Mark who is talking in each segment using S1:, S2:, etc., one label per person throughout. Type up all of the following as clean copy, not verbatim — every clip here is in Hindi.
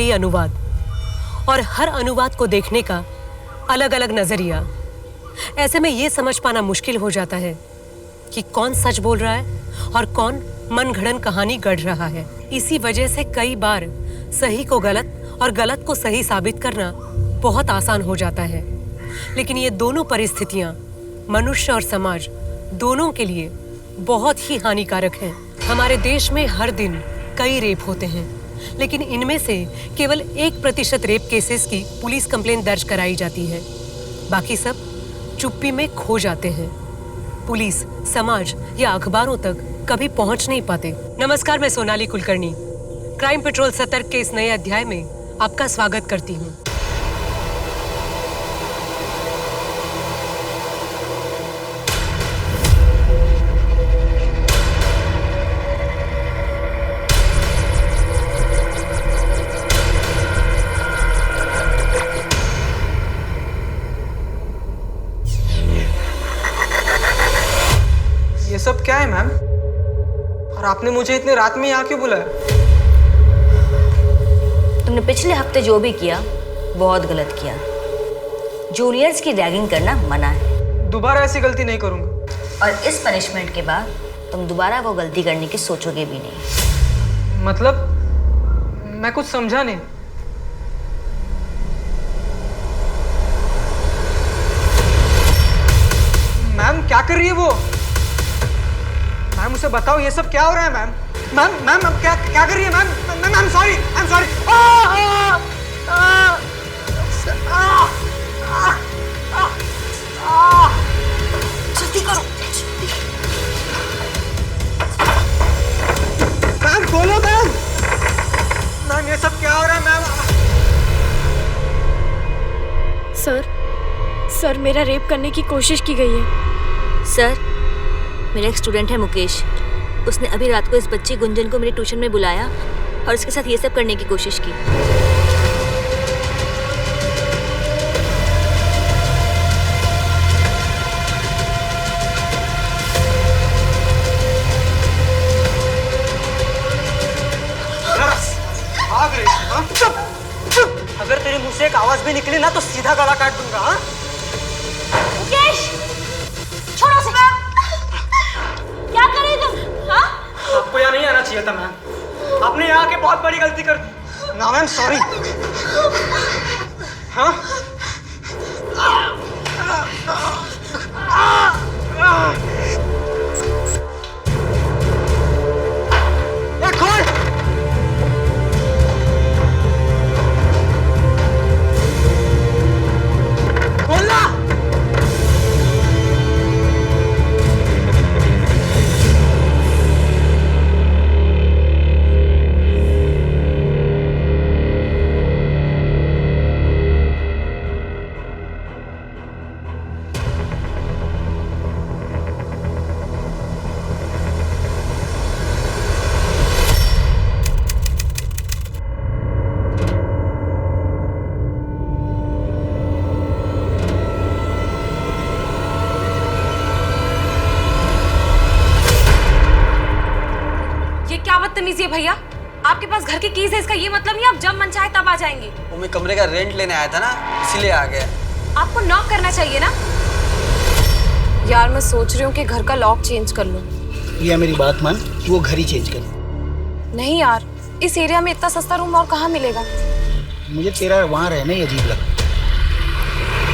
S1: कई अनुवाद और हर अनुवाद को देखने का अलग अलग नजरिया। ऐसे में ये समझ पाना मुश्किल हो जाता है कि कौन सच बोल रहा है और कौन मनगढ़ंत कहानी गढ़ रहा है। इसी वजह से कई बार सही को गलत और गलत को सही साबित करना बहुत आसान हो जाता है। लेकिन ये दोनों परिस्थितियां मनुष्य और समाज दोनों के लिए बहुत ही हानिकारक हैं। हमारे देश में हर दिन कई रेप होते हैं, लेकिन इनमें से केवल 1% रेप केसेस की पुलिस कंप्लेंट दर्ज कराई जाती है। बाकी सब चुप्पी में खो जाते हैं। पुलिस, समाज या अखबारों तक कभी पहुंच नहीं पाते। नमस्कार, मैं सोनाली कुलकर्णी क्राइम पेट्रोल सतर्क के इस नए अध्याय में आपका स्वागत करती हूँ।
S2: ये सब क्या है मैम? और आपने मुझे इतने रात में यहाँ क्यों बुलाया?
S3: तुमने पिछले हफ्ते जो भी किया बहुत गलत किया। जूनियर्स की रैगिंग करना मना है।
S2: दोबारा ऐसी गलती नहीं करूँगा।
S3: और इस पनिशमेंट के बाद तुम दोबारा वो गलती करने की सोचोगे भी नहीं।
S2: मतलब मैं कुछ समझा नहीं। मैम क्या कर रही है वो? मैम उसे बताओ ये सब क्या हो रहा है मैम? मैम क्या कर रही है ma'am? Ma'am sorry, I am sorry.
S3: जल्दी करो।
S2: मैम बोलो मैम। मैम ये सब क्या हो रहा है मैम?
S4: सर मेरा रेप करने की कोशिश की गई है।
S3: सर, मेरा एक स्टूडेंट है मुकेश। उसने अभी रात को इस बच्ची गुंजन को मेरे ट्यूशन में बुलाया और उसके साथ ये सब करने की कोशिश की।
S2: भाग रही है, हाँ? चुप। अगर तेरे मुंह से एक आवाज भी निकली ना तो सीधा गला काट दूंगा। हाँ?
S3: मुकेश, छोड़ो उसे। क्या कर रही तुम? हाँ?
S2: आपको यहाँ नहीं आना चाहिए था मैम। आपने यहाँ आके बहुत बड़ी गलती कर दी। ना मैम सॉरी। हाँ? ये खोल। खोलना।
S4: बदतमीजी है भैया। आपके पास घर की कीज है, इसका ये मतलब नहीं आप जब मन चाहे तब आ जाएंगे।
S5: वो मैं कमरे का रेंट लेने आया था ना, इसीलिए आ गया।
S4: आपको नॉक करना चाहिए ना। यार मैं सोच रही हूँ कि घर का लॉक चेंज कर लूँ।
S6: ये मेरी बात मान, वो घर ही चेंज कर।
S4: नहीं यार, इस एरिया में इतना सस्ता रूम और कहाँ मिलेगा।
S6: मुझे तेरा वहाँ रहना ही अजीब लगता।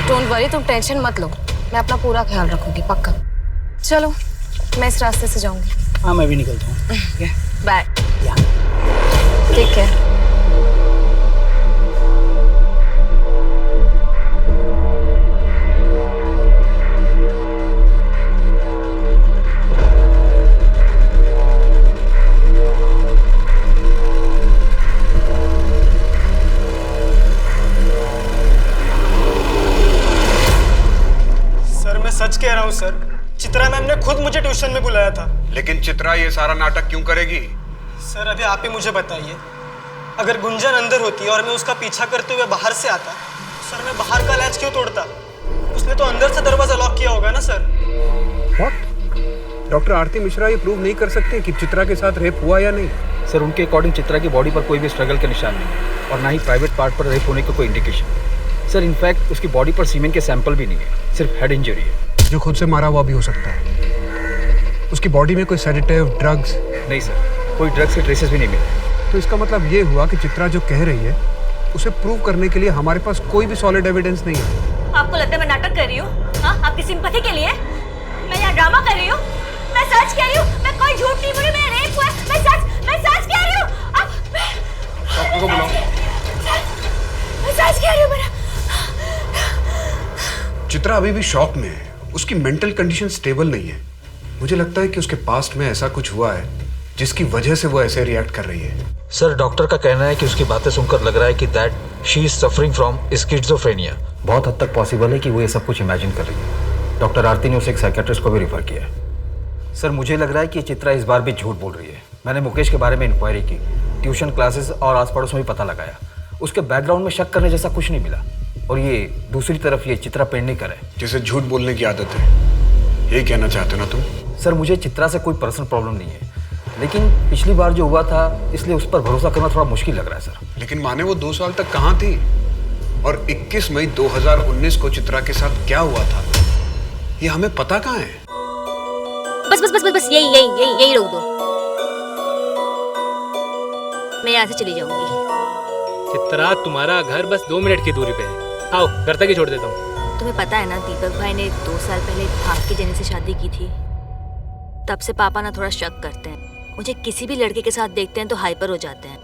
S4: डोंट वरी, तुम टेंशन मत लो, मैं अपना पूरा ख्याल रखूंगी पक्का। चलो मैं इस रास्ते से जाऊंगी।
S6: हाँ मैं भी निकलता हूँ।
S4: बाय।
S6: या
S4: ठीक है।
S2: सर मैं सच कह रहा हूँ सर, चित्रा मैम ने खुद मुझे ट्यूशन में बुलाया था।
S7: लेकिन चित्रा ये सारा नाटक क्यों करेगी?
S2: सर अभी आप ही मुझे बताइए, अगर गुंजन अंदर होती और मैं उसका पीछा करते हुए बाहर से आता, सर मैं बाहर का लैच क्यों तोड़ता? उसने तो अंदर से दरवाजा लॉक किया होगा ना सर।
S7: व्हाट? डॉक्टर आरती मिश्रा ये प्रूव नहीं कर सकते कि चित्रा के साथ रेप हुआ या नहीं?
S8: सर उनके अकॉर्डिंग चित्रा की बॉडी पर कोई भी स्ट्रगल के निशान नहीं,
S6: और ना ही प्राइवेट पार्ट पर रेप होने का कोई इंडिकेशन। सर इनफैक्ट उसकी बॉडी पर सीमेन के सैंपल भी नहीं है, सिर्फ हेड इंजरी है।
S7: जो खुद से मारा हुआ भी हो सकता है। उसकी बॉडी में कोई सेडेटिव, ड्रग्स?
S6: नहीं सर, कोई ड्रग्स के ट्रेसेस भी नहीं मिले।
S7: तो इसका मतलब ये हुआ कि चित्रा जो कह रही है उसे प्रूव करने के लिए हमारे पास कोई भी सॉलिड एविडेंस नहीं है।
S3: आपको लगता है मैं नाटक कर रही हूँ? हाँ, आपकी सिंपैथी के लिए मैं यहाँ ड्रामा कर रही हूँ? मैं सच कह रही हूँ, मैं कोई झूठ नहीं बोली, मैं रेप हुआ है, मैं सच कह रही हूँ।
S7: डॉक्टर को बुलाओ।
S3: मैं सच कह रही हूँ मेरा।
S7: चित्रा अभी भी शॉक में है, उसकी मेंटल कंडीशन स्टेबल नहीं है। मुझे लगता है कि उसके पास्ट में ऐसा कुछ हुआ है जिसकी वजह से वो ऐसे रिएक्ट कर रही है।
S8: सर डॉक्टर का कहना है कि उसकी बातें सुनकर लग रहा है कि that she is suffering from schizophrenia.
S6: बहुत हद तक पॉसिबल है कि वो ये सब कुछ इमेजिन कर रही है। डॉक्टर आरती ने उसे एक साइकियाट्रिस्ट को भी रेफर किया है। सर मुझे लग रहा है कि चित्रा इस बार भी झूठ बोल रही है। मैंने मुकेश के बारे में इंक्वायरी की, ट्यूशन क्लासेस और आस पड़ोस में भी पता लगाया। उसके बैकग्राउंड में शक करने जैसा कुछ नहीं मिला। और ये दूसरी तरफ ये चित्रा पेडनेकर है
S7: जिसे झूठ बोलने की आदत है। यही कहना चाहते हो ना तुम?
S6: सर मुझे चित्रा से कोई पर्सनल प्रॉब्लम नहीं है, लेकिन पिछली बार जो हुआ था इसलिए उस पर भरोसा करना थोड़ा मुश्किल लग रहा है सर।
S7: लेकिन माने वो 2 साल तक कहाँ थी? और 21 मई 2019 को चित्रा के साथ क्या हुआ था ये हमें पता कहाँ है?
S3: बस यही रोक दो। मैं यहाँ से चली जाऊंगी।
S9: चित्रा, तुम्हारा घर बस 2 मिनट की दूरी पे है। आओ, घर तक ही छोड़ देता हूँ।
S3: तुम्हें पता है ना, दीपक भाई ने 2 साल पहले भाग के जेनी से शादी की थी। तब से पापा ना थोड़ा शक करते हैं। मुझे किसी भी लड़के के साथ देखते हैं तो हाइपर हो जाते हैं।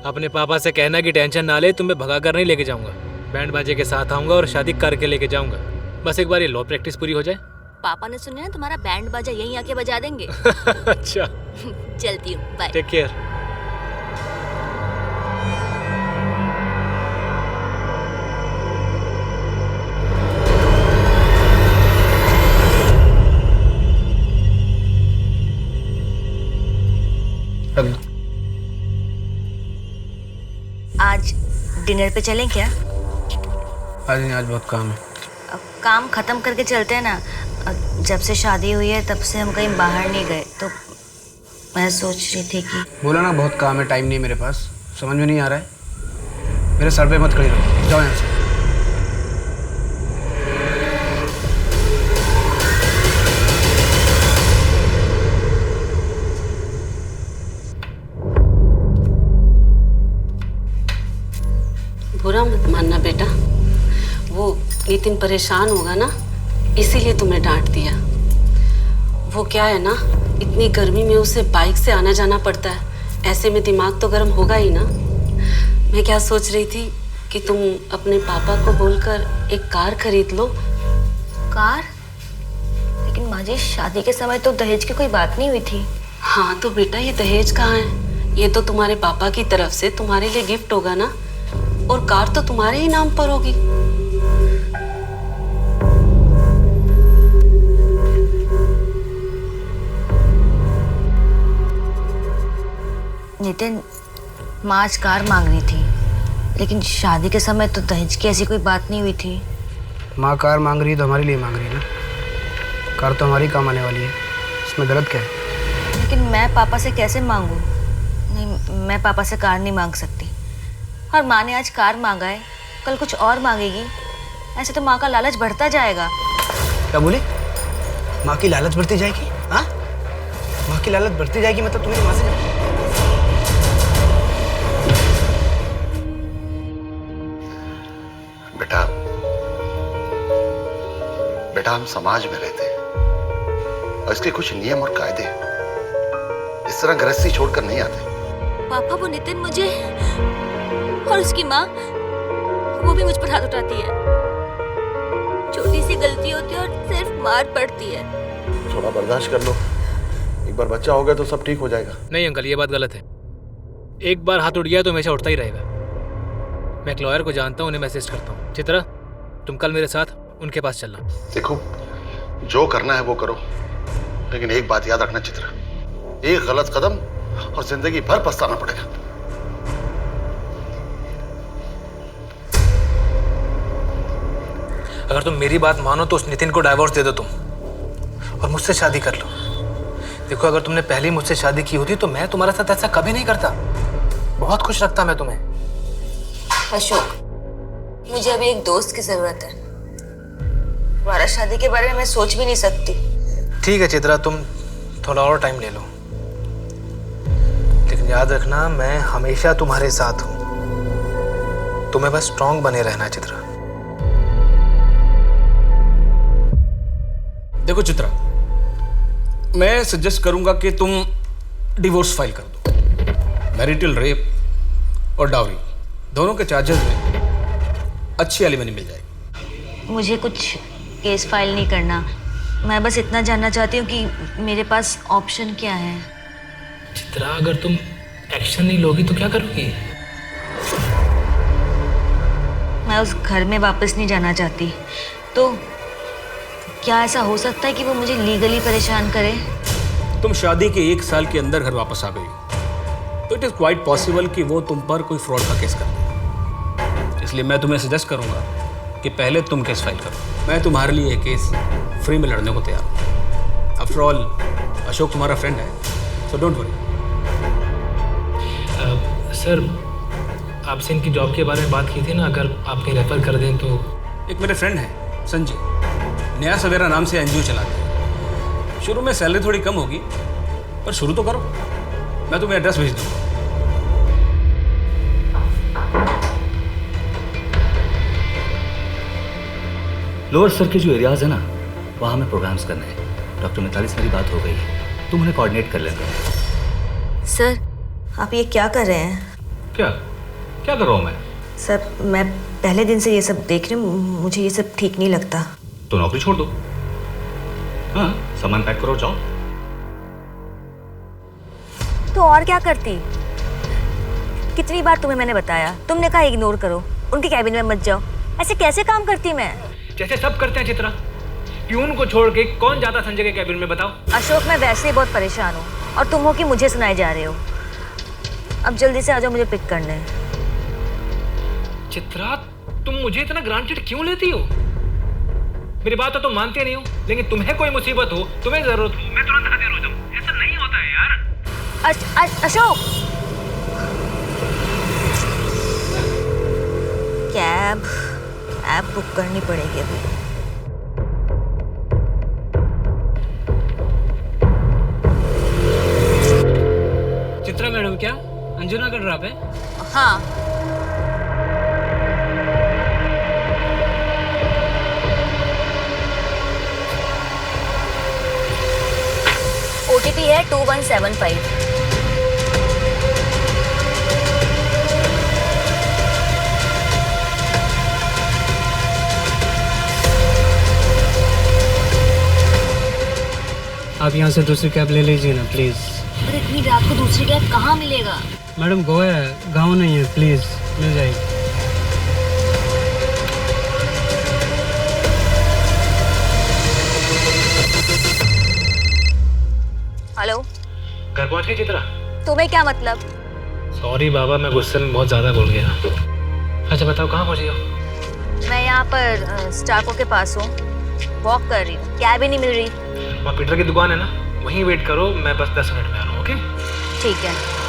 S9: अपने पापा से कहना कि टेंशन ना ले, तुम्हें भगा कर नहीं लेके जाऊंगा। बैंड बाजे के साथ आऊंगा और शादी करके लेके जाऊंगा। बस एक बार ये लॉ प्रैक्टिस पूरी हो जाए।
S3: पापा ने सुना है तुम्हारा बैंड बाजा यहीं आके बजा देंगे।
S9: अच्छा,
S3: चलती हूँ, बाय।
S9: Take care.
S3: आज डिनर पे चलें क्या?
S6: आज बहुत काम है।
S3: काम खत्म करके चलते हैं ना। जब से शादी हुई है तब से हम कहीं बाहर नहीं गए, तो मैं सोच रही थी कि
S6: बोला ना बहुत काम है, टाइम नहीं है मेरे पास। समझ में नहीं आ रहा है? मेरे सर पे मत खड़ी रहो, जाओ यहाँ से।
S10: बुरा मत मानना बेटा, वो नितिन परेशान होगा ना, इसीलिए तुम्हें डांट दिया। वो क्या है ना, इतनी गर्मी में उसे बाइक से आना जाना पड़ता है, ऐसे में दिमाग तो गर्म होगा ही ना। मैं क्या सोच रही थी कि तुम अपने पापा को बोलकर एक कार खरीद लो।
S3: कार? लेकिन माँ जी, शादी के समय तो दहेज की कोई बात नहीं हुई थी।
S10: हाँ तो बेटा, ये दहेज कहाँ है? ये तो तुम्हारे पापा की तरफ से तुम्हारे लिए गिफ्ट होगा ना, और कार तो तुम्हारे ही नाम पर होगी।
S3: नितिन, माँ आज कार मांग रही थी, लेकिन शादी के समय तो दहेज की ऐसी कोई बात नहीं हुई थी।
S6: माँ कार मांग रही है तो हमारे लिए मांग रही है ना। कार तो हमारी काम आने वाली है, इसमें गलत क्या है?
S3: लेकिन मैं पापा से कैसे मांगूं? नहीं, मैं पापा से कार नहीं मांग सकती। और माँ ने आज कार मांगा है, कल कुछ और मांगेगी। ऐसे तो माँ का लालच बढ़ता जाएगा।
S6: क्या बोले? माँ की लालच बढ़ती जाएगी? हाँ, माँ की लालच बढ़ती जाएगी मतलब तुम्हें वहां से
S11: बेटा हम समाज में रहते हैं और इसके कुछ नियम और कायदे हैं। इस तरह गृहस्थी छोड़कर नहीं आते।
S3: पापा, वो नितिन मुझे और उसकी माँ, वो भी मुझ पर हाथ उठाती है। छोटी सी गलती होती है और सिर्फ मार पड़ती है।
S11: थोड़ा बर्दाश्त कर लो, एक बार बच्चा हो गया तो सब ठीक हो जाएगा।
S9: नहीं अंकल, ये बात गलत है। एक बार हाथ उठ गया तो हमेशा उठता ही रहेगा। मैं एक लॉयर को जानता हूँ, उन्हें मैसेज करता हूँ। चित्रा, तुम कल मेरे साथ उनके पास चलना।
S11: देखो, जो करना है वो करो, लेकिन एक बात याद रखना चित्रा, एक गलत कदम और जिंदगी भर पछताना पड़ेगा।
S8: अगर तुम मेरी बात मानो तो उस नितिन को डाइवोर्स दे दो तुम, और मुझसे शादी कर लो। देखो, अगर तुमने पहले मुझसे शादी की होती तो मैं तुम्हारे साथ ऐसा कभी नहीं करता। बहुत खुश रखता मैं तुम्हें।
S3: अशोक, मुझे अभी एक दोस्त की जरूरत है। तुम्हारा शादी के बारे में मैं सोच भी नहीं सकती।
S8: ठीक है चित्रा, तुम थोड़ा और टाइम ले लो, लेकिन याद रखना मैं हमेशा तुम्हारे साथ हूँ। तुम्हें बस स्ट्रांग बने रहना है चित्रा।
S12: देखो चित्रा, मैं सजेस्ट करूंगा कि तुम डिवोर्स फाइल कर दो। मैरिटल रेप और डाउरी दोनों के चार्जेस में अच्छी एलिमनी मिल जाएगी।
S3: मुझे कुछ केस फाइल नहीं करना, मैं बस इतना जानना चाहती हूँ कि मेरे पास ऑप्शन क्या है।
S9: चित्रा, अगर तुम एक्शन नहीं लोगी तो क्या करोगी?
S3: मैं उस घर में वापस नहीं जाना चाहती। तो क्या ऐसा हो सकता है कि वो मुझे लीगली परेशान करे?
S12: तुम शादी के 1 साल के अंदर घर वापस आ गई तो इट इज क्वाइट पॉसिबल कि वो तुम पर कोई फ्रॉड का केस कर दे। इसलिए मैं तुम्हें सजेस्ट करूंगा कि पहले तुम केस फाइल करो। मैं तुम्हारे लिए ये केस फ्री में लड़ने को तैयार हूँ। आफ्टर ऑल अशोक तुम्हारा फ्रेंड है, सो डोंट वरी।
S9: सर, आपसे इनकी जॉब के बारे में बात की थी ना, अगर आप कहीं रेफर कर दें तो।
S12: एक मेरे फ्रेंड है संजय, नया सवेरा नाम से एनजीओ चलाते हैं। शुरू में सैलरी थोड़ी कम होगी, पर शुरू तो करो। मैं तुम्हें एड्रेस भेज दूँगा।
S13: लोअर सर के जो एरियाज है ना, वहाँ हमें प्रोग्राम्स करने हैं। डॉक्टर मिताली से मेरी बात हो गई, तुम उन्हें कोऑर्डिनेट कर लेना।
S3: सर, आप ये क्या कर रहे हैं?
S13: क्या क्या कर रहा हूँ मैं?
S3: सर, मैं पहले दिन से ये सब देख रही हूँ, मुझे ये सब ठीक नहीं लगता।
S13: तो नौकरी छोड़ दो। हाँ, सामान पैक करो, जाओ।
S3: तो और क्या करती? कितनी बार तुम्हें मैंने बताया, तुमने कहा इग्नोर करो, उनके कैबिन में मत जाओ। ऐसे कैसे काम करती मैं?
S9: जैसे सब करते हैं चित्रा। प्यून को छोड़ के कौन जाता संजय के कैबिन में, बताओ?
S3: अशोक, मैं वैसे ही बहुत परेशान हूँ और तुम हो कि मुझे सुनाए जा रहे हो। अब जल्दी से आ जाओ, मुझे पिक करने।
S9: चित्रा, तुम मुझे इतना ग्रांटेड क्यों लेती हो? मेरी बात तो तुम मानते नहीं हो, लेकिन तुम्हें कोई मुसीबत हो, तुम्हें जरूरत हो, मैं तुरंत हाजिर हो जाऊं। ऐसा नहीं होता है यार।
S3: अशोक, कैब बुक करनी पड़ेगी अभी।
S9: चित्रा मैडम, क्या अंजुना का ड्रॉप है?
S3: हाँ। OTP है 2175।
S2: आप यहाँ से दूसरी कैब ले लीजिए ना प्लीज़।
S3: पर इतनी रात को दूसरी कैब कहाँ मिलेगा?
S2: मैडम, गोवा है, गाँव नहीं है, प्लीज़ मिल जाएगी।
S3: हेलो,
S9: घर पहुंच गई चित्रा?
S3: तुम्हें क्या मतलब?
S9: सॉरी बाबा, मैं गुस्से में बहुत ज्यादा बोल गया। अच्छा बताओ, कहाँ पहुंची हो?
S3: मैं यहाँ पर स्टाको के पास हूँ, वॉक कर रही हूँ, कैब ही नहीं मिल रही।
S9: वहाँ पीटर की दुकान है ना, वहीं वेट करो, मैं बस 10 मिनट में आ रहा हूँ। ओके,
S3: ठीक है।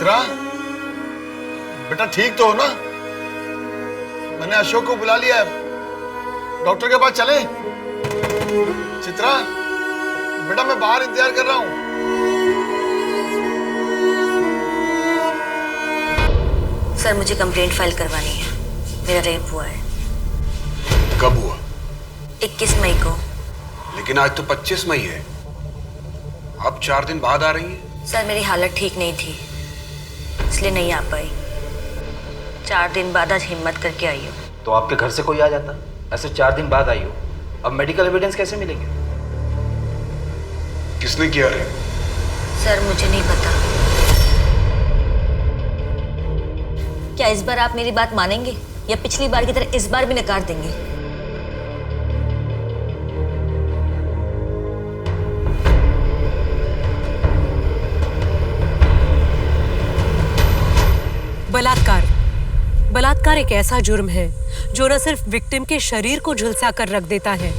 S11: चित्रा, बेटा ठीक तो हो ना? मैंने अशोक को बुला लिया है, डॉक्टर के पास चले? चित्रा बेटा, मैं बाहर इंतजार कर रहा हूं।
S3: सर मुझे कंप्लेंट फाइल करवानी है, मेरा रेप हुआ है।
S7: कब हुआ?
S3: 21 मई को।
S7: लेकिन आज तो 25 मई है, अब 4 दिन बाद आ रही है।
S3: सर मेरी हालत ठीक नहीं थी, इसलिए नहीं आ पाई। 4 दिन बाद आज हिम्मत करके आई हूँ।
S6: तो आपके घर से कोई आ जाता? ऐसे 4 दिन बाद आई हो, अब मेडिकल एविडेंस कैसे मिलेंगे?
S7: किसने किया रेप?
S3: सर मुझे नहीं पता। क्या इस बार आप मेरी बात मानेंगे या पिछली बार की तरह इस बार भी नकार देंगे?
S1: बलात्कार। बलात्कार एक ऐसा जुर्म है जो न सिर्फ विक्टिम के शरीर को झुलसा कर रख देता है,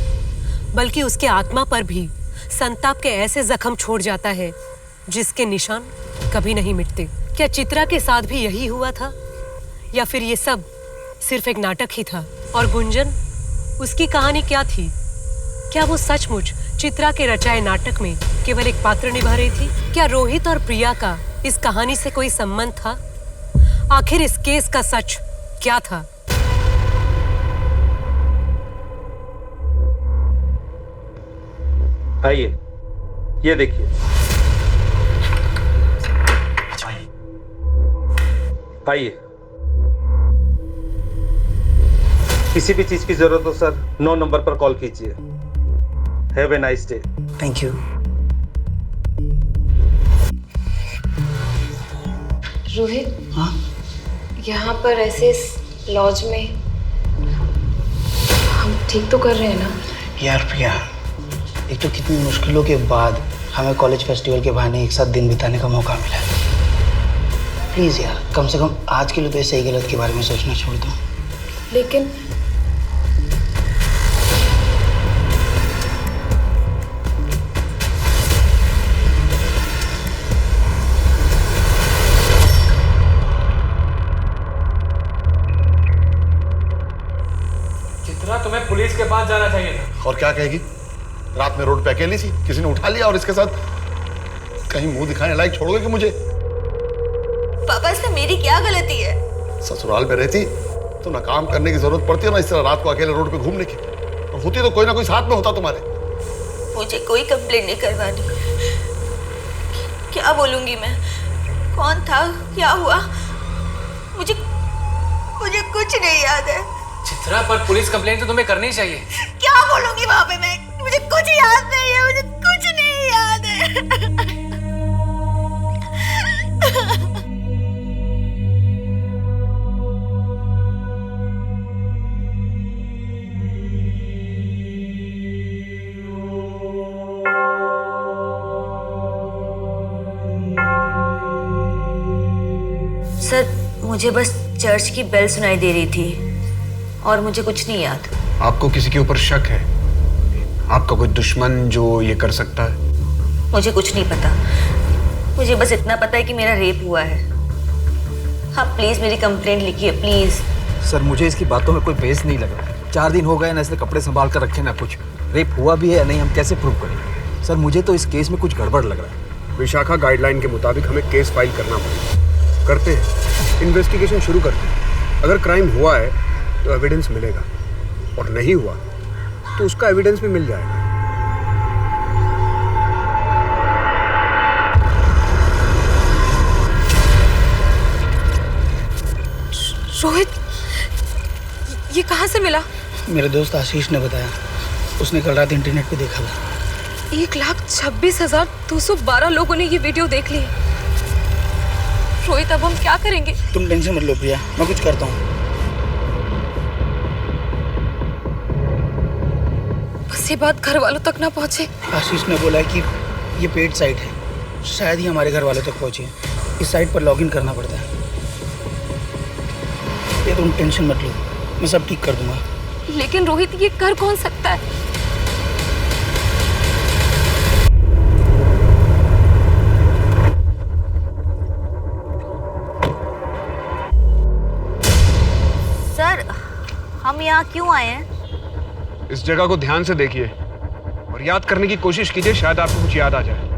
S1: बल्कि उसके आत्मा पर भी संताप के ऐसे जख्म छोड़ जाता है जिसके निशान कभी नहीं मिटते। क्या चित्रा के साथ भी यही हुआ था, या फिर ये सब सिर्फ एक नाटक ही था? और गुंजन, उसकी कहानी क्या थी? क्या वो सचमुच चित्रा के रचाए नाटक में केवल एक पात्र निभा रही थी? क्या रोहित और प्रिया का इस कहानी से कोई संबंध था? आखिर इस केस का सच क्या था?
S14: आइए, ये देखिए। आइए, किसी भी चीज की जरूरत हो सर 9 नंबर पर कॉल कीजिए। Have a nice day.
S2: Thank you.
S4: Rohit,
S2: हाँ?
S4: यहाँ पर ऐसे इस लॉज में हम ठीक तो कर रहे हैं ना?
S2: यार प्रिया, एक तो कितनी मुश्किलों के बाद हमें कॉलेज फेस्टिवल के बहाने एक साथ दिन बिताने का मौका मिला है। प्लीज यार, कम से कम आज के लिए तो ये सही गलत के बारे में सोचना छोड़ दो।
S4: लेकिन
S9: तुम्हें पुलिस के पास जाना चाहिए था।
S11: और क्या कहेगी? रात में रोड पे अकेली थी, किसी ने उठा लिया और इसके साथ कहीं मुंह दिखाने लायक छोड़ोगे कि मुझे?
S3: पापा, इसमें मेरी क्या गलती है?
S11: ससुराल में रहती तो ना काम करने की जरूरत पड़ती है ना इस तरह रात को अकेले रोड पे घूमने की, और होती तो कोई ना कोई साथ में होता तुम्हारे।
S3: मुझे कोई कंप्लेंट नहीं करवानी। क्या बोलूंगी मैं? कौन था, क्या हुआ? मुझे कुछ नहीं याद है।
S8: चित्रा, पर पुलिस कंप्लेंट तो तुम्हें करनी चाहिए।
S3: क्या बोलूंगी वहां पे मैं? मुझे कुछ याद नहीं है, मुझे कुछ नहीं याद है। सर, मुझे बस चर्च की बेल सुनाई दे रही थी और मुझे कुछ नहीं याद।
S7: आपको किसी के ऊपर शक है? आपका कोई दुश्मन जो ये कर सकता है?
S3: मुझे कुछ नहीं पता, मुझे बस इतना पता है कि मेरा रेप हुआ है। हाँ प्लीज मेरी कंप्लेंट लिखिए प्लीज।
S6: सर मुझे इसकी बातों में कोई बेस नहीं लग रहा। 4 दिन हो गए ना, इसलिए कपड़े संभाल कर रखे ना कुछ। रेप हुआ भी है या नहीं हम कैसे प्रूव करें? सर मुझे तो इस केस में कुछ गड़बड़ लग रहा है।
S7: विशाखा गाइडलाइन के मुताबिक हमें केस फाइल करना पड़ेगा। करते हैं, इन्वेस्टिगेशन शुरू करते हैं। अगर क्राइम हुआ है तो एविडेंस मिलेगा, और नहीं हुआ तो उसका एविडेंस भी मिल जाएगा।
S4: रोहित, ये कहाँ से मिला?
S2: मेरे दोस्त आशीष ने बताया, उसने कल रात इंटरनेट पे देखा था।
S4: 1,26,212 लोगों ने ये वीडियो देख ली। रोहित, अब हम क्या करेंगे?
S2: तुम टेंशन मत लो प्रिया, मैं कुछ करता हूँ।
S4: बस ये बात घर वालों तक ना पहुँचे।
S2: आशीष ने बोला है कि ये पेड साइट है, शायद ही हमारे घर वालों तक पहुँचे। इस साइट पर लॉगिन करना पड़ता है। ये तुम टेंशन मत लो, मैं सब ठीक कर दूंगा।
S4: लेकिन रोहित, ये कर कौन सकता है?
S3: हम यहाँ क्यों आए हैं?
S7: इस जगह को ध्यान से देखिए और याद करने की कोशिश कीजिए, शायद आपको कुछ याद आ जाए।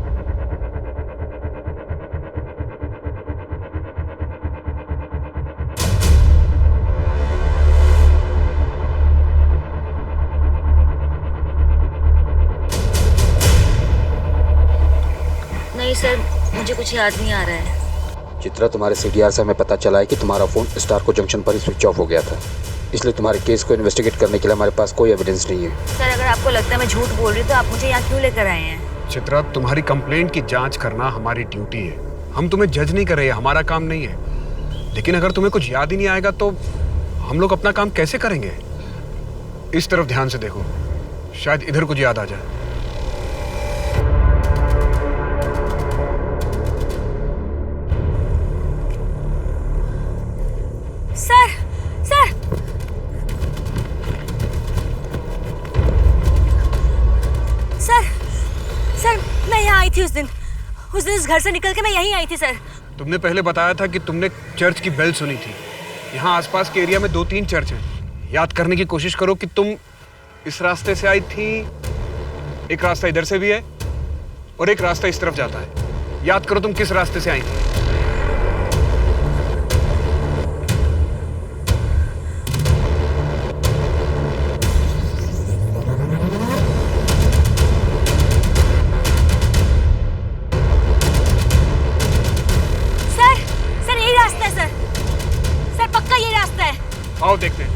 S3: नहीं सर, मुझे कुछ याद नहीं आ रहा है।
S15: चित्रा, तुम्हारे सीडीआर से हमें पता चला है कि तुम्हारा फ़ोन स्टारको जंक्शन पर ही स्विच ऑफ हो गया था, इसलिए तुम्हारे केस को इन्वेस्टिगेट करने के लिए हमारे पास कोई एविडेंस नहीं है।
S3: सर, अगर आपको लगता है मैं झूठ बोल रही हूँ तो आप मुझे यहाँ क्यों लेकर आए हैं?
S7: चित्रा, तुम्हारी कंप्लेंट की जांच करना हमारी ड्यूटी है। हम तुम्हें जज नहीं कर रहे हैं, हमारा काम नहीं है। लेकिन अगर तुम्हें कुछ याद ही नहीं आएगा तो हम लोग अपना काम कैसे करेंगे? इस तरफ ध्यान से देखो, शायद इधर कुछ याद आ जाए।
S3: सर, सर, सर, सर, मैं यहाँ आई थी उस दिन इस घर से निकल के मैं यहीं आई थी सर।
S7: तुमने पहले बताया था कि तुमने चर्च की बेल सुनी थी। यहाँ आसपास के एरिया में 2-3 चर्च हैं। याद करने की कोशिश करो कि तुम इस रास्ते से आई थी, एक रास्ता इधर से भी है और एक रास्ता इस तरफ जाता है। याद करो तुम किस रास्ते से आई थी। आओ देखते हैं।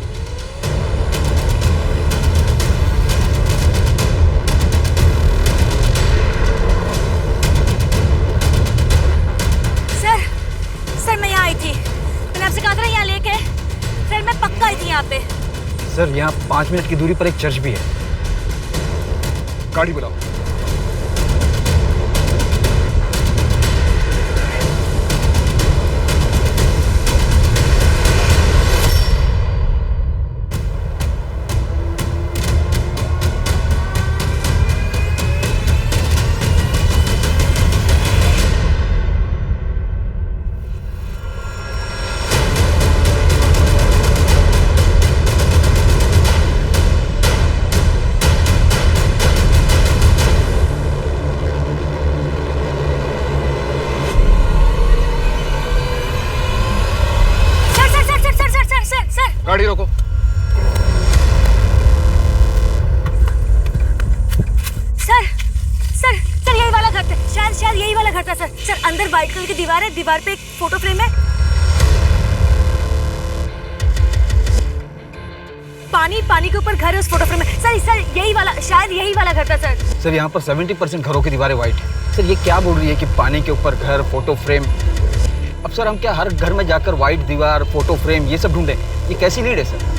S3: सर, सर मैं यहाँ आई थी। मैंने आपसे कहा था ना यहाँ लेके। सर मैं पक्का आई थी यहाँ पे।
S6: सर यहाँ 5 मिनट की दूरी पर एक चर्च भी है।
S7: गाड़ी बुलाओ। गाड़ी रोको।
S3: सर, सर, सर यही वाला घर था। शायद यही वाला घर था सर। सर अंदर व्हाइट कलर की दीवार है, दीवार पे एक फोटो फ्रेम है। पानी के ऊपर घर है उस फोटो फ्रेम में। सर यही वाला, शायद यही वाला घर था सर।
S6: सर यहाँ पर 70% घरों की दीवारें व्हाइट है। सर ये क्या बोल रही है कि पानी के ऊपर घर, फोटो फ्रेम? अब सर हम क्या हर घर में जाकर व्हाइट दीवार, फोटो फ्रेम ये सब ढूंढें? ये कैसी नीड है सर?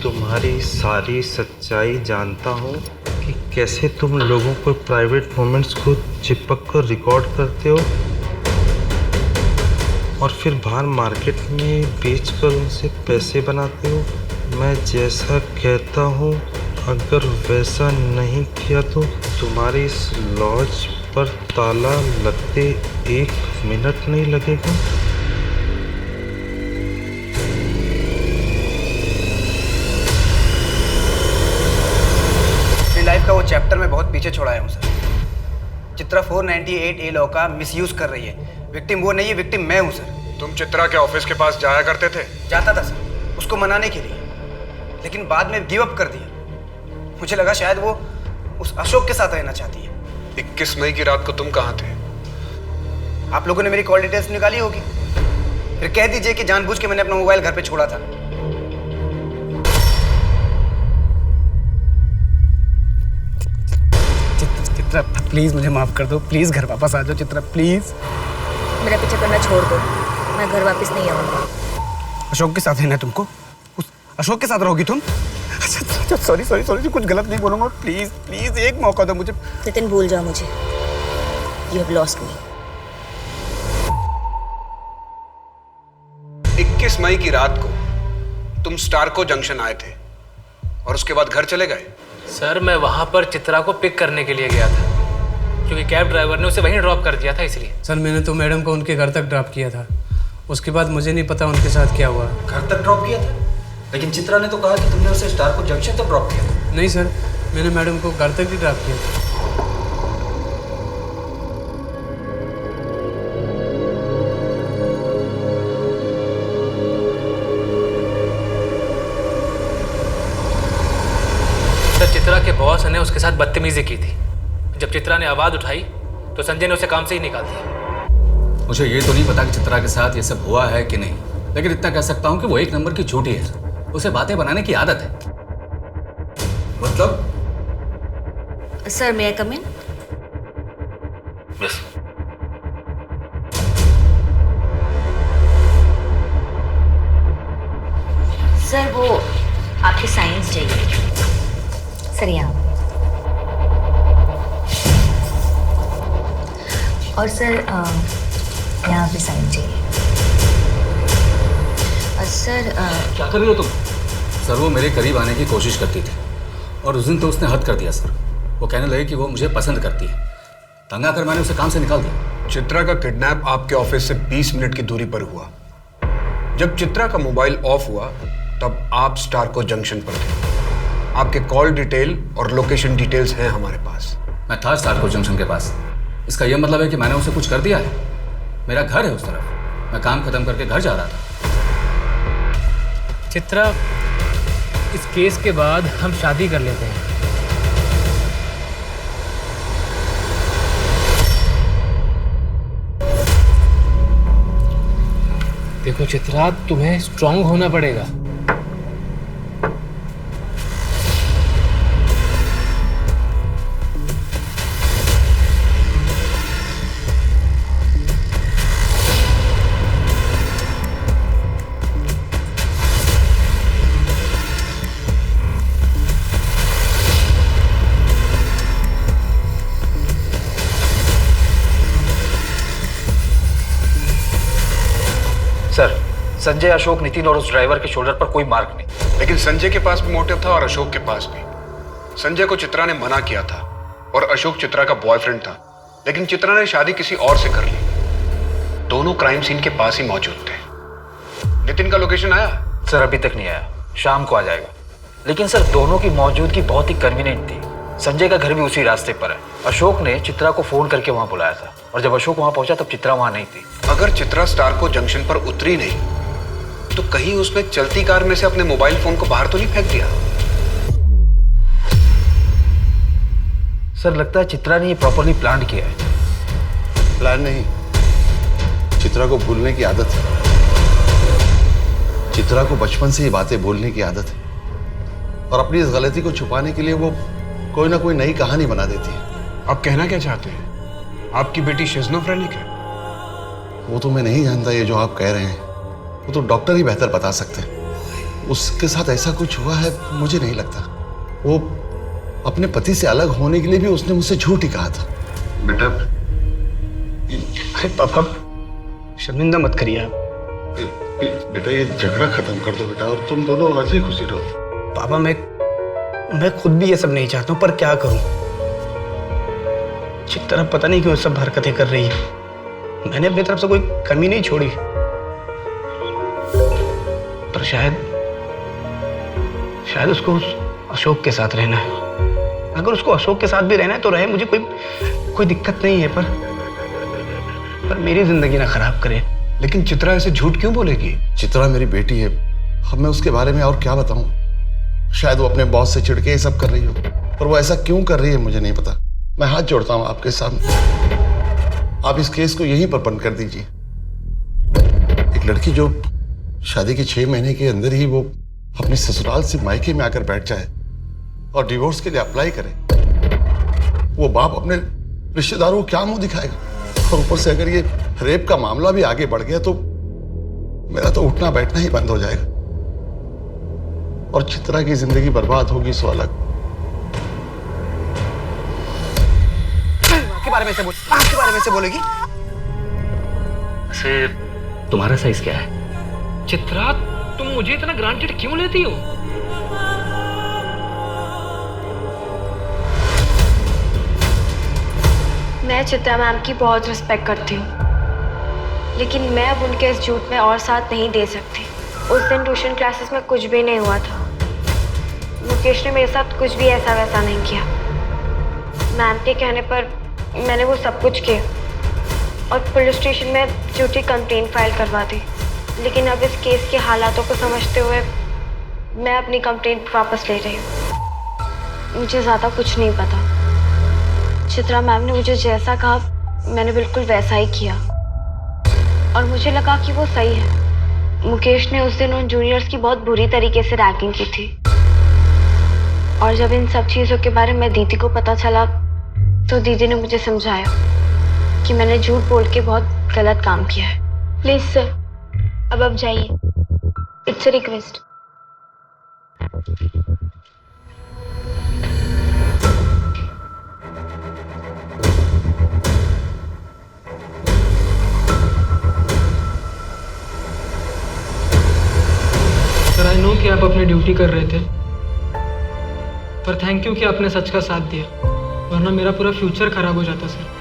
S16: तुम्हारी सारी सच्चाई जानता हूँ कि कैसे तुम लोगों को प्राइवेट मोमेंट्स को चिपक कर रिकॉर्ड करते हो और फिर बाहर मार्केट में बेचकर उनसे पैसे बनाते हो। मैं जैसा कहता हूँ अगर वैसा नहीं किया तो तुम्हारी इस लॉज पर ताला लगते 1 मिनट नहीं लगेगा।
S2: लाइफ का वो चैप्टर मैं बहुत पीछे छोड़ा हूँ सर। चित्रा 498A लॉ का मिसयूज कर रही है। विक्टिम वो नहीं है, विक्टिम मैं हूँ सर।
S7: तुम चित्रा के ऑफिस के पास जाया करते थे?
S2: जाता था सर, उसको मनाने के लिए, लेकिन बाद में गिव अप कर दिया। मुझे लगा शायद वो उस अशोक के साथ रहना चाहती है।
S7: 21 मई की रात को तुम कहाँ थे?
S2: आप लोगों ने मेरी कॉल डिटेल्स निकाली होगी। फिर कह दीजिए कि जानबूझ के मैंने अपना मोबाइल घर पे छोड़ा था। चित्रा प्लीज मुझे माफ कर दो, प्लीज घर वापस आ जाओ चित्रा, प्लीज।
S3: मेरा पीछा करना छोड़ दो, मैं घर वापस नहीं आऊंगा।
S2: अशोक के साथ रहना है तुमको? उस
S7: अशोक के साथ रहोगी तुम? अच्छा सॉरी सॉरी सॉरी, कुछ गलत नहीं बोलूंगा, प्लीज प्लीज एक मौका दो मुझे।
S3: नितिन भूल जाओ मुझे, यू हैव लॉस्ट मी।
S7: 21 मई की रात को तुम स्टारको जंक्शन आए थे और उसके बाद घर चले गए।
S8: सर मैं वहां पर चित्रा को पिक करने के लिए गया था, क्योंकि कैब ड्राइवर ने उसे वहीं ड्रॉप कर दिया था, इसलिए।
S12: सर मैंने तो मैडम को उनके घर तक ड्रॉप किया था, उसके बाद मुझे नहीं पता उनके साथ क्या हुआ।
S6: घर तक ड्रॉप किया था? लेकिन चित्रा ने तो कहा कि तुमने उसे स्टारको जंक्शन तक ड्रॉप किया था।
S12: नहीं सर, मैंने मैडम को घर तक ही ड्रॉप किया था।
S8: सर चित्रा के बॉस ने उसके साथ बदतमीजी की थी। जब चित्रा ने आवाज उठाई तो संजय ने उसे काम से ही निकाल दिया।
S13: मुझे ये तो नहीं पता कि चित्रा के साथ ये सब हुआ है कि नहीं, लेकिन इतना कह सकता हूँ कि वो एक नंबर की झूठी है। उसे बातें बनाने की आदत है। मतलब?
S3: सर मे आई कम इन?
S13: यस।
S3: सर वो आपके साइंस चाहिए। सर यहाँ। और सर यहाँ पे साइन चाहिए। सर
S13: क्या कर रही हो तुम? सर वो मेरे करीब आने की कोशिश करती थी और उस दिन तो उसने हद कर दिया सर। वो कहने लगे कि वो मुझे पसंद करती है। तंग आकर मैंने उसे काम से निकाल दिया।
S7: चित्रा का किडनैप आपके ऑफिस से 20 मिनट की दूरी पर हुआ। जब चित्रा का मोबाइल ऑफ हुआ तब आप स्टारको जंक्शन पर थे। आपके कॉल डिटेल और लोकेशन डिटेल्स हैं हमारे पास।
S13: मैं था स्टारको जंक्शन के पास। इसका यह मतलब है कि मैंने उसे कुछ कर दिया है? मेरा घर है उस तरफ, मैं काम खत्म करके घर जा रहा था।
S9: चित्रा, इस केस के बाद हम शादी कर लेते हैं। देखो चित्रा, तुम्हें स्ट्रांग होना पड़ेगा।
S6: सर, संजय, अशोक, नितिन और उस ड्राइवर के शोल्डर पर कोई मार्क नहीं।
S7: लेकिन संजय के पास भी मोटिव था और अशोक के पास भी। संजय को चित्रा ने मना किया था और अशोक चित्रा का बॉयफ्रेंड था, लेकिन चित्रा ने शादी किसी और से कर ली। दोनों क्राइम सीन के पास ही मौजूद थे। नितिन का लोकेशन आया?
S6: सर अभी तक नहीं आया, शाम को आ जाएगा। लेकिन सर दोनों की मौजूदगी बहुत ही कन्वीनियंट थी। संजय का घर भी उसी रास्ते पर है। अशोक ने चित्रा को फोन करके वहां बुलाया था और जब अशोक वहां पहुंचा तब चित्रा वहां नहीं थी।
S7: अगर चित्रा स्टारको जंक्शन पर उतरी नहीं तो कहीं उसने चलती कार में से अपने मोबाइल फोन को बाहर तो नहीं फेंक दिया?
S6: सर लगता है चित्रा ने ये प्रॉपर्ली प्लान किया है।
S11: प्लान नहीं, चित्रा को भूलने की आदत है। चित्रा को बचपन से ये बातें बोलने की आदत है और अपनी इस गलती को छुपाने के लिए वो कोई ना कोई नई कहानी बना देती है।
S7: आप कहना क्या चाहते हैं? आपकी बेटी शिज़ोफ्रेनिक है?
S11: वो तो मैं नहीं जानता। ये जो आप कह रहे हैं वो तो डॉक्टर ही बेहतर बता सकते हैं। उसके साथ ऐसा कुछ हुआ है मुझे नहीं लगता। वो अपने पति से अलग होने के लिए भी उसने मुझसे झूठ ही कहा था। बेटा,
S2: अरे पापा शर्मिंदा मत करिए आप।
S11: बेटा ये झगड़ा खत्म कर दो बेटा और तुम दोनों हंसी खुशी रहो।
S2: पापा मैं खुद भी ये सब नहीं चाहता हूँ, पर क्या करूँ। चित्रा पता नहीं क्यों सब हरकतें कर रही है। मैंने अपनी तरफ से कोई कमी नहीं छोड़ी, पर शायद उसको उस अशोक के साथ रहना है। अगर उसको अशोक के साथ भी रहना है तो रहे, मुझे कोई दिक्कत नहीं है, पर मेरी जिंदगी ना खराब करे।
S7: लेकिन चित्रा ऐसे झूठ क्यों बोलेगी?
S11: चित्रा मेरी बेटी है। अब मैं उसके बारे में और क्या बताऊं। शायद वो अपने बॉस से चिढ़ के ये सब कर रही हो, पर वो ऐसा क्यों कर रही है मुझे नहीं पता। मैं हाथ जोड़ता हूं आपके सामने, आप इस केस को यहीं पर बंद कर दीजिए। एक लड़की जो शादी के 6 महीने के अंदर ही वो अपने ससुराल से मायके में आकर बैठ जाए और डिवोर्स के लिए अप्लाई करे, वो बाप अपने रिश्तेदारों को क्या मुंह दिखाएगा? और ऊपर से अगर ये रेप का मामला भी आगे बढ़ गया तो मेरा तो उठना बैठना ही बंद हो जाएगा। और चित्रा की जिंदगी बर्बाद होगी सो अलग।
S2: के बारे में से बोल, के बारे में से बोलेगी?
S8: वैसे तुम्हारा साइज क्या है?
S9: चित्रा, तुम मुझे इतना ग्रांटेड क्यों लेती हो?
S17: मैं चित्रा मैम की बहुत रिस्पेक्ट करती हूँ, लेकिन मैं अब उनके इस झूठ में और साथ नहीं दे सकती। उस दिन ट्यूशन क्लासेस में कुछ भी नहीं हुआ था। मुकेश ने मेरे साथ कुछ भी ऐसा वैसा नहीं किया। मैम के कहने पर मैंने वो सब कुछ किया और पुलिस स्टेशन में झूठी कंप्लेंट फाइल करवा दी। लेकिन अब इस केस के हालातों को समझते हुए मैं अपनी कंप्लेंट वापस ले रही हूँ। मुझे ज़्यादा कुछ नहीं पता। चित्रा मैम ने मुझे जैसा कहा मैंने बिल्कुल वैसा ही किया और मुझे लगा कि वो सही है। मुकेश ने उस दिन उन जूनियर्स की बहुत बुरी तरीके से रैगिंग की थी और जब इन सब चीज़ों के बारे में दीदी को पता चला तो दीदी ने मुझे समझाया कि मैंने झूठ बोल के बहुत गलत काम किया है। प्लीज़ सर, अब आप जाइए। It's a request.
S9: Sir, I know कि आप अपनी ड्यूटी कर रहे थे, पर थैंक यू कि आपने सच का साथ दिया, वरना मेरा पूरा फ्यूचर खराब हो जाता सर।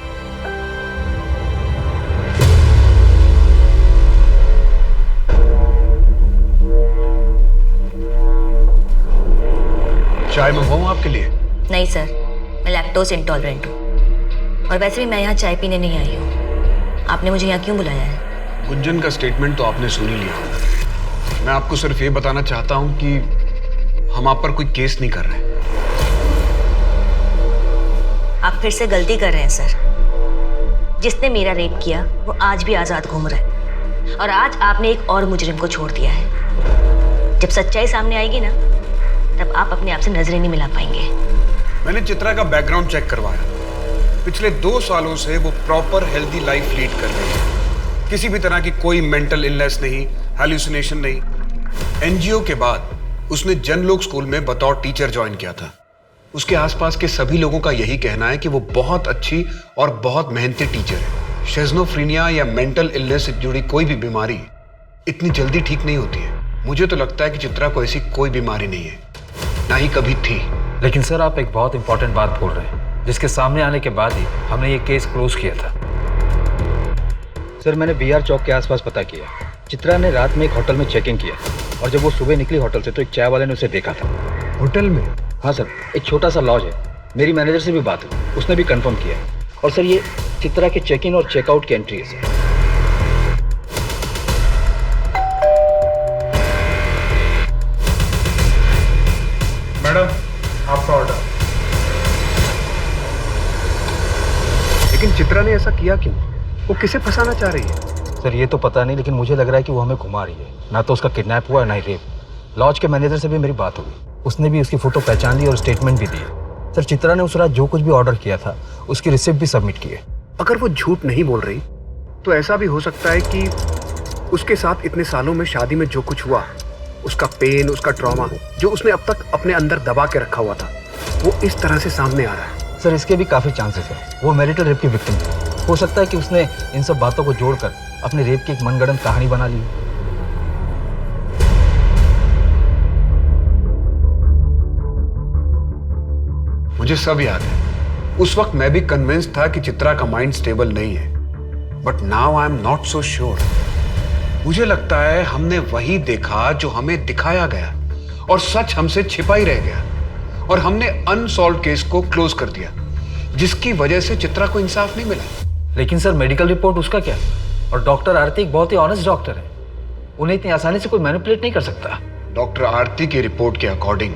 S7: चाय मंगवाऊं आपके लिए?
S3: नहीं सर, मैं लैक्टोज इंटॉलरेंट हूँ और वैसे भी मैं यहाँ चाय पीने नहीं आई हूँ। आपने मुझे यहाँ क्यों बुलाया है?
S7: गुंजन का स्टेटमेंट तो आपने सुन ही लिया। मैं आपको सिर्फ ये बताना चाहता हूँ कि हम आप पर कोई केस नहीं कर रहे।
S3: आप फिर से गलती कर रहे हैं सर। जिसने मेरा रेप किया वो आज भी आज़ाद घूम रहा है और आज आपने एक और मुजरिम को छोड़ दिया है। जब सच्चाई सामने आएगी ना, तब आप अपने आप से नजरें नहीं मिला पाएंगे।
S7: मैंने चित्रा का बैकग्राउंड चेक करवाया। पिछले 2 सालों से वो प्रॉपर हेल्दी लाइफ लीड कर रही है। किसी भी तरह की कोई मेंटल इलनेस नहीं, हैल्यूसिनेशन नहीं। एनजीओ के बाद उसने जनलोक स्कूल में बतौर टीचर ज्वाइन किया था। उसके आसपास के सभी लोगों का यही कहना है कि वो बहुत अच्छी और बहुत मेहनती टीचर है। शिज़ोफ्रेनिया या मेंटल इलनेस से जुड़ी कोई भी बीमारी इतनी जल्दी ठीक नहीं होती है। मुझे तो लगता है कि चित्रा को ऐसी कोई बीमारी नहीं है, ना ही कभी थी।
S6: लेकिन सर, आप एक बहुत इंपॉर्टेंट बात बोल रहे हैं, जिसके सामने आने के बाद ही हमने ये केस क्लोज किया था। सर, मैंने बीआर चौक के आसपास पता किया। चित्रा ने रात में एक होटल में चेक इन किया और जब वो सुबह निकली होटल से तो एक चाय वाले ने उसे देखा था।
S7: होटल में?
S6: हाँ सर, एक छोटा सा लॉज है। मेरी मैनेजर से भी बात हुई, उसने भी कंफर्म किया। और सर, ये चित्रा के चेक इन और चेकआउट की एंट्री है सर।
S7: मैडम, आपका ऑर्डर। लेकिन चित्रा ने ऐसा किया क्यों? वो किसे फंसाना चाह रही है?
S6: सर, ये तो पता नहीं, लेकिन मुझे लग रहा है कि वो हमें घुमा रही है। ना तो उसका किडनैप हुआ है, ना ही रेप। लॉज के मैनेजर से भी मेरी बात हुई, उसने भी उसकी फोटो पहचान ली और स्टेटमेंट भी दी। सर, चित्रा ने उस रात जो कुछ भी ऑर्डर किया था उसकी रिसिप्ट भी सबमिट की है।
S7: अगर वो झूठ नहीं बोल रही तो ऐसा भी हो सकता है कि उसके साथ इतने सालों में शादी में जो कुछ हुआ, उसका पेन, उसका ट्रॉमा जो उसने अब तक अपने अंदर दबा के रखा हुआ था, वो इस तरह से सामने आ रहा है।
S6: सर, इसके भी काफ़ी चांसेस है। वो मैरिटल रेप की विक्टिम थी। हो सकता है कि उसने इन सब बातों को जोड़कर अपने रेप की एक मनगढ़ंत कहानी बना ली।
S7: मुझे सब याद है। उस वक्त मैं भी कन्विंस था कि चित्रा का माइंड स्टेबल नहीं है, but now I am not so sure. मुझे लगता है हमने वही देखा जो हमें दिखाया गया और सच हमसे छिपा ही रह गया और हमने अनसॉल्व्ड केस को क्लोज कर दिया, जिसकी वजह से चित्रा को इंसाफ नहीं मिला।
S6: लेकिन सर, मेडिकल रिपोर्ट उसका क्या? और डॉक्टर आरती एक बहुत ही ऑनेस्ट डॉक्टर है, उन्हें इतनी आसानी से कोई मैनिपुलेट नहीं कर सकता।
S7: डॉक्टर आरती की रिपोर्ट के अकॉर्डिंग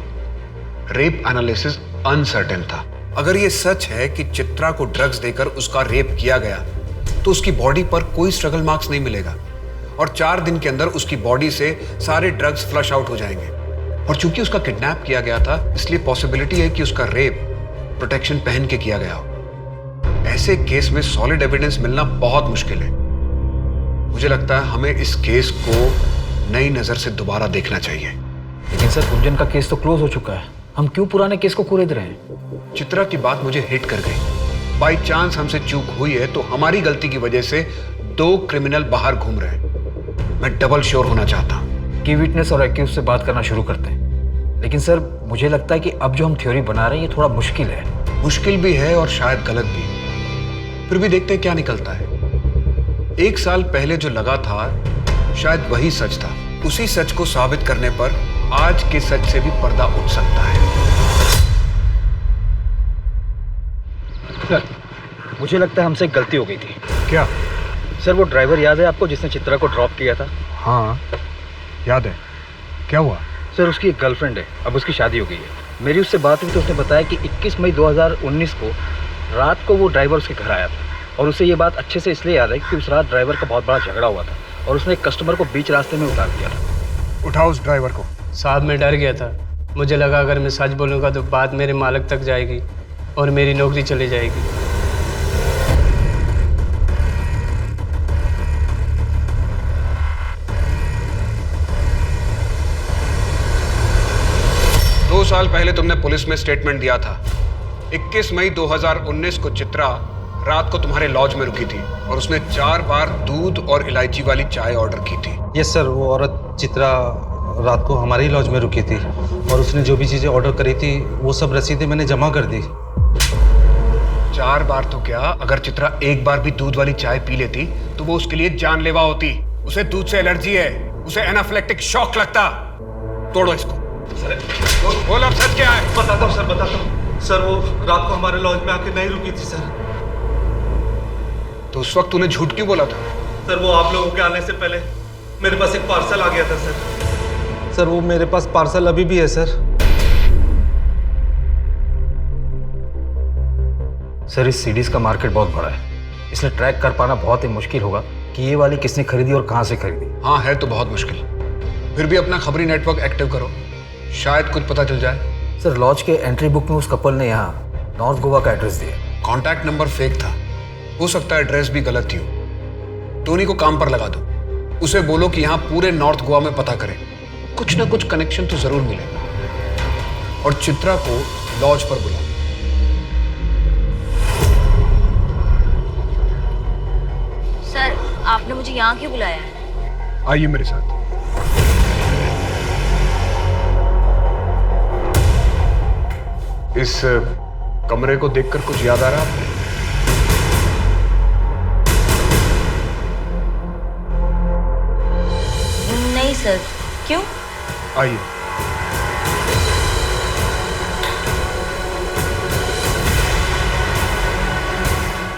S7: रेप एनालिसिस अनसर्टेन था। अगर ये सच है कि चित्रा को ड्रग्स देकर उसका रेप किया गया तो उसकी बॉडी पर कोई स्ट्रगल मार्क्स नहीं मिलेगा और 4 दिन के अंदर उसकी बॉडी से सारे ड्रग्स फ्लश आउट हो जाएंगे। और चूंकि उसका किडनैप किया गया था, इसलिए पॉसिबिलिटी है कि उसका रेप प्रोटेक्शन पहन के किया गया हो। ऐसे केस में सॉलिड एविडेंस मिलना बहुत मुश्किल है। मुझे लगता है हमें इस केस को नई नजर से दोबारा देखना चाहिए।
S6: लेकिन सर गुंजन का केस तो क्लोज हो चुका है, हम क्यों पुराने केस को कुरेद रहे हैं?
S7: चित्रा की बात मुझे हिट कर गई। बाई चांस हमसे चूक हुई है तो हमारी गलती की वजह से 2 क्रिमिनल बाहर घूम रहे हैं। मैं डबल श्योर होना चाहता हूँ।
S6: की विटनेस और एक्यूज से बात करना शुरू करते हैं। लेकिन सर मुझे लगता है कि अब जो हम थ्योरी बना रहे हैं ये थोड़ा मुश्किल है।
S7: मुश्किल भी है और शायद गलत भी। फिर भी देखते हैं क्या निकलता है। 1 साल पहले जो लगा था शायद वही सच था। उसी सच को साबित करने पर आज के सच से भी पर्दा उठ सकता है।
S6: सर मुझे लगता है हमसे एक गलती हो गई थी।
S7: क्या?
S6: सर वो ड्राइवर याद है आपको जिसने चित्रा को ड्रॉप किया था?
S7: हाँ याद है। क्या हुआ?
S6: सर उसकी एक गर्लफ्रेंड है, अब उसकी शादी हो गई है। मेरी उससे बात हुई तो उसने बताया कि 21 मई 2019 को रात को वो ड्राइवर उसके घर आया था और उसे ये बात अच्छे से इसलिए याद है कि उस रात ड्राइवर का बहुत बड़ा झगड़ा हुआ था और उसने एक कस्टमर को बीच रास्ते में उतार दिया था।
S7: उठाओ उस ड्राइवर को।
S18: साहब मैं डर गया था, मुझे लगा अगर मैं सच बोलूँगा तो बात मेरे मालिक तक जाएगी और मेरी नौकरी चली जाएगी।
S7: दो साल पहले तुमने पुलिस में स्टेटमेंट दिया था। 21 मई 2019 को चित्रा रात को तुम्हारे लॉज में रुकी थी और उसने 4 बार दूध और इलायची वाली चाय ऑर्डर की थी।
S14: यस सर, वो औरत चित्रा रात को हमारी लॉज में रुकी थी और उसने जो भी चीज़ें ऑर्डर करी थी वो सब रसीदें मैंने जमा कर दी।
S7: 4 बार तो क्या, अगर चित्रा एक बार भी दूध वाली चाय पी लेती तो वो उसके लिए जानलेवा होती। उसे दूध से एलर्जी है, उसे एनाफिलेक्टिक शॉक लगता। तोड़ो इसको। बोल अब सच क्या है?
S14: बताता हूँ सर, बताता हूँ सर। वो रात को हमारे लॉज में आके नहीं रुकी थी सर।
S7: तो उस वक्त तूने झूठ क्यों बोला था?
S14: सर वो आप लोगों के आने से पहले मेरे पास एक पार्सल आ गया था सर। सर वो मेरे पास पार्सल अभी भी है सर।
S6: सर इस सीडीज का मार्केट बहुत बड़ा है, इसलिए ट्रैक कर पाना बहुत ही मुश्किल होगा कि ये वाली किसने खरीदी और कहाँ से खरीदी।
S7: हाँ है तो बहुत मुश्किल। फिर भी अपना खबरी नेटवर्क एक्टिव करो, शायद कुछ पता चल जाए।
S6: सर लॉज के एंट्री बुक में उस कपल ने यहाँ नॉर्थ गोवा का एड्रेस दिया।
S7: कॉन्टैक्ट नंबर फेक था, हो सकता है एड्रेस भी गलत ही हो। टोनी को काम पर लगा दो, उसे बोलो कि यहाँ पूरे नॉर्थ गोवा में पता करें, कुछ ना कुछ कनेक्शन तो जरूर मिलेगा। और चित्रा को लॉज पर बुलाओ।
S3: सर आपने मुझे यहाँ क्यों बुलाया है?
S7: आइए मेरे साथ। इस कमरे को देखकर कुछ याद आ रहा आपको?
S3: नहीं सर, क्यों?
S7: आइए।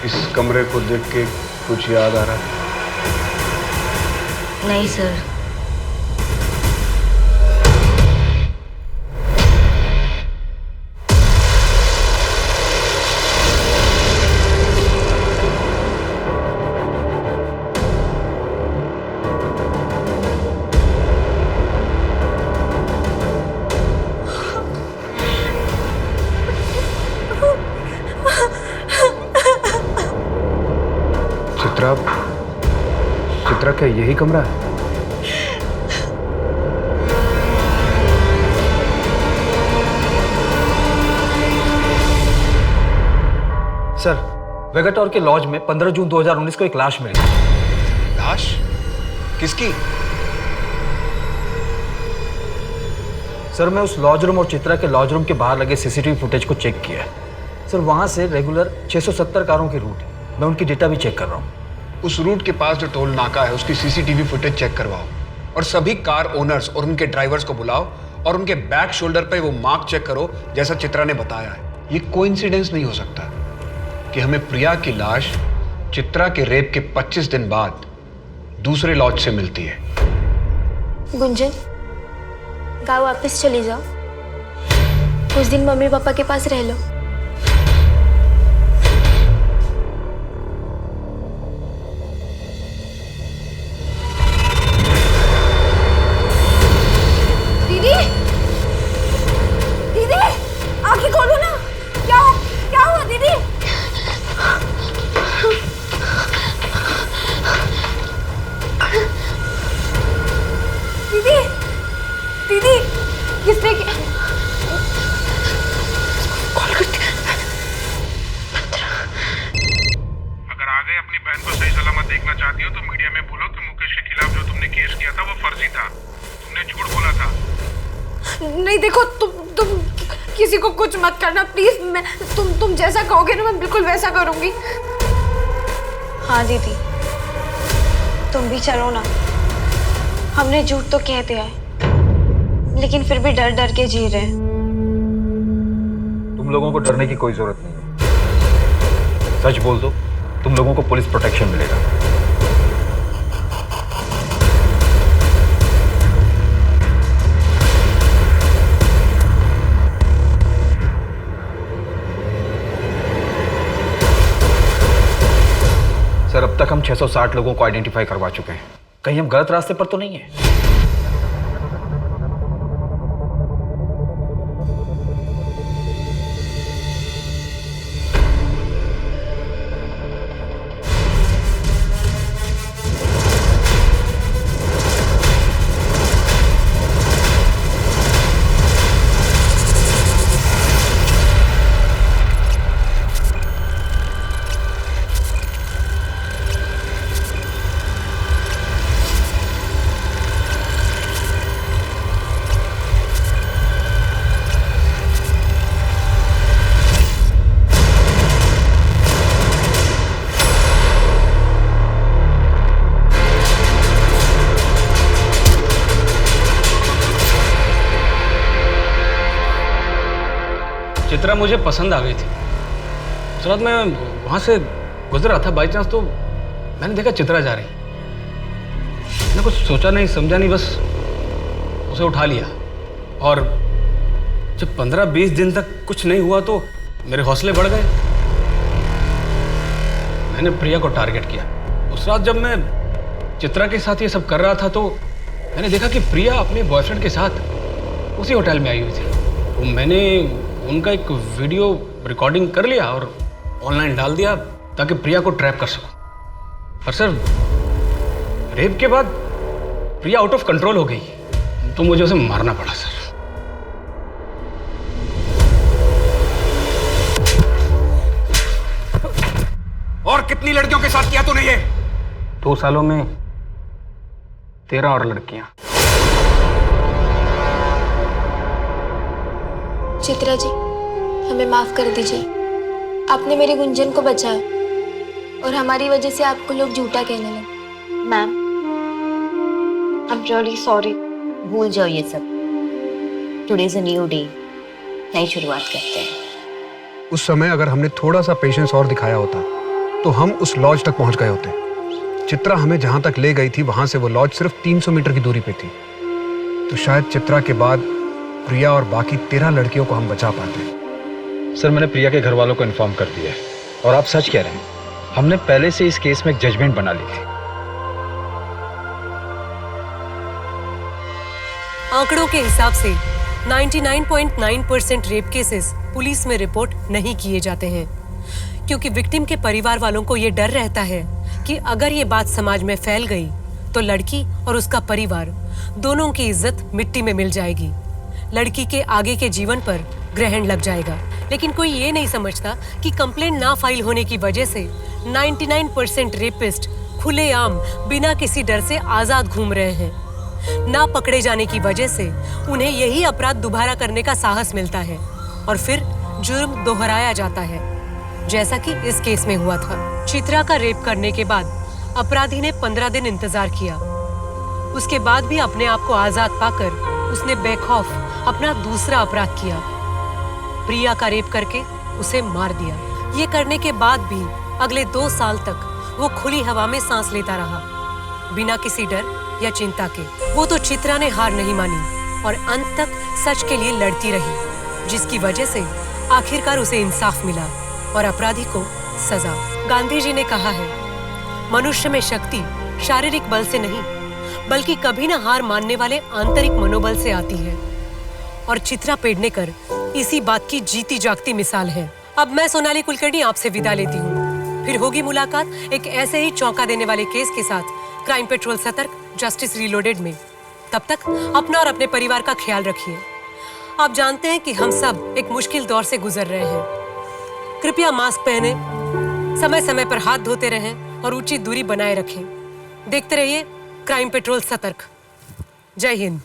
S7: इस कमरे को देख के कुछ याद आ रहा है?
S3: नहीं सर।
S7: चित्रा क्या यही कमरा है?
S6: सर वेगाटोर के लॉज में 15 जून 2019 को एक लाश मिली।
S7: लाश? किसकी?
S6: सर मैं उस लॉज रूम और चित्रा के लॉज रूम के बाहर लगे सीसीटीवी फुटेज को चेक किया है। सर वहां से रेगुलर 670 कारों की रूट है, मैं उनकी डेटा भी चेक कर रहा हूँ।
S7: उस रूट के पास जो टोल नाका है उसकी सीसीटीवी फुटेज चेक करवाओ और सभी कार ओनर्स और उनके ड्राइवर्स को बुलाओ और उनके बैक शोल्डर पे वो मार्क चेक करो जैसा चित्रा ने बताया है। ये कोइंसिडेंस नहीं हो सकता कि हमें प्रिया की लाश चित्रा के रेप के 25 दिन बाद दूसरे लॉज से मिलती है।
S17: गुंजन गाँव वापस चली जाओ, कुछ दिन मम्मी पापा के पास रह लो।
S7: किया था वो फर्जी था, तुमने झूठ बोला था।
S17: नहीं देखो, तुम किसी को कुछ मत करना प्लीज। मैं तुम जैसा कहोगे ना मैं बिल्कुल वैसा करूंगी। हाँ दीदी, तुम भी चलो ना। हमने झूठ तो कह दिया है, लेकिन फिर भी डर डर के जी रहे हैं।
S6: तुम लोगों को डरने की कोई जरूरत नहीं है। सच बोल दो, तुम लोगों को पुलिस प्रोटेक्शन मिलेगा। सर, अब तक हम 660 लोगों को आइडेंटिफाई करवा चुके हैं। कहीं हम गलत रास्ते पर तो नहीं है?
S12: चित्रा मुझे पसंद आ गई थी। उस रात मैं वहाँ से गुजर रहा था बाई चांस, तो मैंने देखा चित्रा जा रही। मैंने कुछ सोचा नहीं समझा नहीं, बस उसे उठा लिया। और जब 15-20 दिन तक कुछ नहीं हुआ तो मेरे हौसले बढ़ गए। मैंने प्रिया को टारगेट किया। उस रात जब मैं चित्रा के साथ ये सब कर रहा था तो मैंने देखा कि प्रिया अपने बॉयफ्रेंड के साथ उसी होटल में आई हुई थी। तो मैंने उनका एक वीडियो रिकॉर्डिंग कर लिया और ऑनलाइन डाल दिया ताकि प्रिया को ट्रैप कर सकूं। पर सर, रेप के बाद प्रिया आउट ऑफ कंट्रोल हो गई, तो मुझे उसे मारना पड़ा सर।
S7: और कितनी लड़कियों के साथ किया तूने ये?
S12: 2 सालों में 13 और लड़कियां।
S17: चित्रा जी, हमें माफ कर दीजिए। आपने मेरी गुंजन को बचाया और हमारी वजह से आपको लोग झूठा कहने लगे। Ma'am, I am really sorry.
S3: भूल जाओ ये सब। Today is a new day, नई शुरुआत करते हैं।
S7: उस समय अगर हमने थोड़ा सा पेशेंस और दिखाया होता तो हम उस लॉज तक पहुंच गए होते। चित्रा हमें जहां तक ले गई थी वहां से वो लॉज सिर्फ 300 मीटर की दूरी पे थी। तो शायद चित्रा के बाद प्रिया और बाकी 13 लड़कियों को हम बचा पाते।
S6: सर, मैंने प्रिया के घर वालों को इन्फॉर्म कर दिया है और आप सच कह रहे हैं। हमने पहले से इस केस में एक जजमेंट बना ली थी।
S1: आंकड़ों के हिसाब से 99.9% रेप केसेस पुलिस में रिपोर्ट नहीं किए जाते हैं, क्योंकि विक्टिम के परिवार वालों को ये डर रहता है कि अगर ये बात समाज में फैल गई तो लड़की और उसका परिवार दोनों की इज्जत मिट्टी में मिल जाएगी। लड़की के आगे के जीवन पर ग्रहण लग जाएगा। लेकिन कोई ये नहीं समझता कि कंप्लेंट ना फाइल होने की वजह से 99% रेपिस्ट खुलेआम बिना किसी डर से आजाद घूम रहे हैं। ना पकड़े जाने की वजह से उन्हें यही अपराध दोबारा करने का साहस मिलता है और फिर जुर्म दोहराया जाता है, जैसा कि इस केस में हुआ था। चित्रा का रेप करने के बाद अपराधी ने 15 दिन इंतजार किया। उसके बाद भी अपने आप को आजाद पाकर उसने बेखौफ अपना दूसरा अपराध किया, प्रिया का रेप करके उसे मार दिया। ये करने के बाद भी अगले 2 साल तक वो खुली हवा में सांस लेता रहा, बिना किसी डर या चिंता के। वो तो चित्रा ने हार नहीं मानी और अंत तक सच के लिए लड़ती रही, जिसकी वजह से आखिरकार उसे इंसाफ मिला और अपराधी को सजा। गांधी जी ने कहा है, मनुष्य में शक्ति शारीरिक बल से नहीं बल्कि कभी न हार मानने वाले आंतरिक मनोबल से आती है। और चित्रा पेडनेकर इसी बात की जीती जागती मिसाल है। अब मैं सोनाली कुलकर्णी आपसे विदा लेती हूँ। फिर होगी मुलाकात एक ऐसे ही चौंका देने वाले केस के साथ क्राइम पेट्रोल सतर्क, जस्टिस रीलोडेड में। तब तक अपना और अपने परिवार का ख्याल रखिए। आप जानते हैं कि हम सब एक मुश्किल दौर से गुजर रहे हैं। कृपया मास्क पहने, समय समय पर हाथ धोते रहें और उचित दूरी बनाए रखें। देखते रहिए क्राइम पेट्रोल सतर्क। जय हिंद।